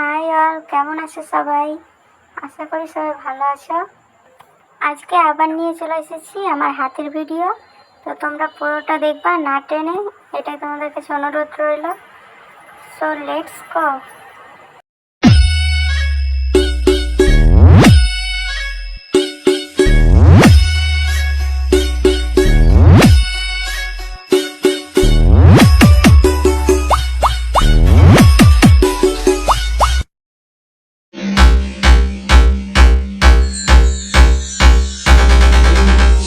High all, কেমন আছো সবাই? আশা করি সবাই ভালো আছো। আজকে আবার নিয়ে চলে এসেছি আমার হাতের ভিডিও। তো তোমরা পুরোটা দেখবা, না টেনে। এটাই তোমাদের কাছে অনুরোধ রইল। So let's go.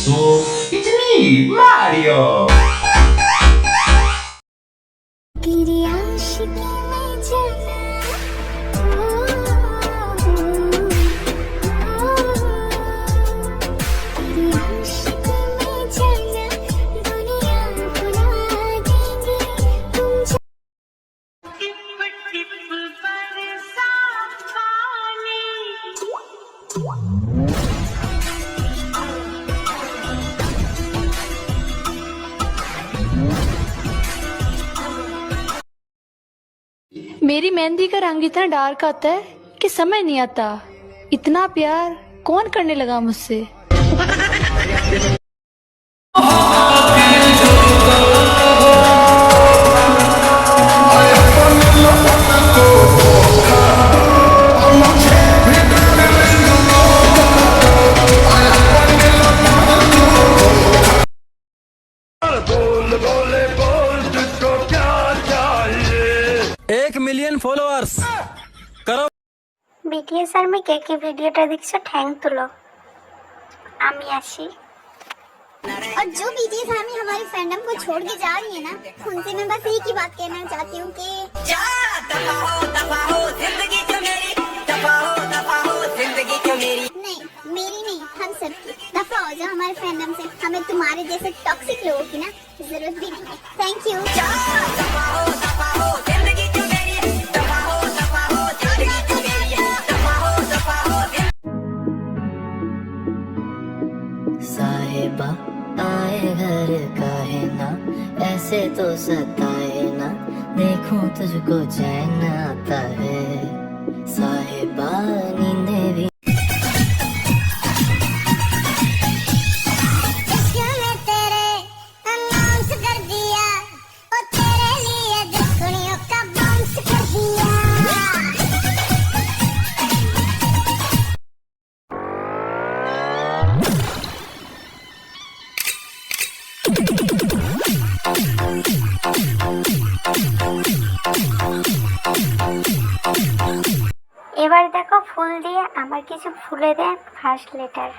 So, it's me, Mario! तेरी आशिकी में जाना, तेरी आशिकी में जाना, दुनिया भुला देंगे तुम। मेरी मेहंदी का रंग इतना डार्क आता है कि समझ नहीं आता इतना प्यार कौन करने लगा मुझसे। एक मिलियन फॉलोअर्स करो। বিটিএস আর্মি কে কে ভিডিওটা দেখছো ঠ্যাং তুলো, আমি আসি। और जो बीटीएस आर्मी हमारी फैंडम को छोड़ के जा रही है ना, उनसे मैं बस एक ही बात कहना चाहती हूँ कि नहीं, मेरी नहीं, हम सब की दफा हो जाओ हमारे फैंडम से। हमें तुम्हारे जैसे टॉक्सिक लोगों की ना जरूरत भी नहीं है। Thank you. साहिबा आए घर का है ना, ऐसे तो सताए ना, देखूं तुझको चैन आता है। साहिबा नींदे भी तेरे अनाउंस कर दिया, और तेरे लिए दुश्मनियों का बाउंस कर दिया। এবার দেখো ফুল দিয়ে আমার কিছু ফুলে দেন ফার্স্ট লেটার।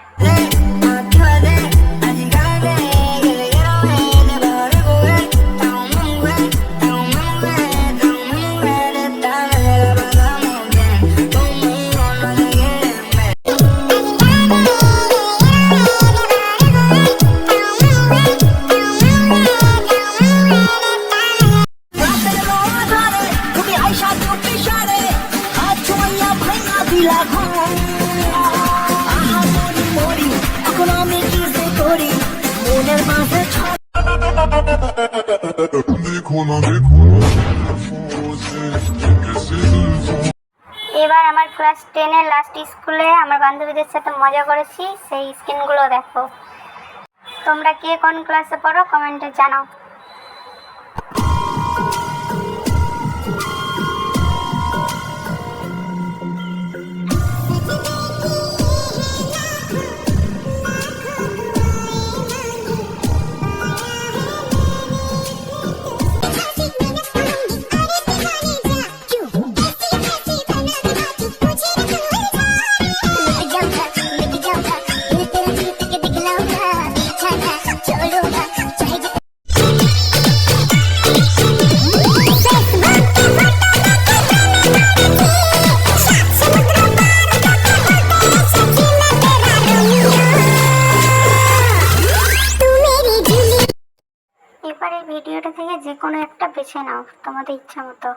এবার আমার ক্লাস 10-এর লাস্ট স্কুলে আমার বান্ধবীদের সাথে মজা করেছি, সেই স্ক্রিনগুলো দেখো। তোমরা কে কোন ক্লাসে পড়ো কমেন্টে জানাও। এবার এই ভিডিওটা থেকে যে কোনো একটা বেছে নাও তোমাদের ইচ্ছা মতো।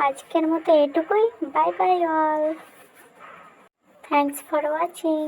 আজকের মতো এটুকুই। Bye bye all, thanks for watching.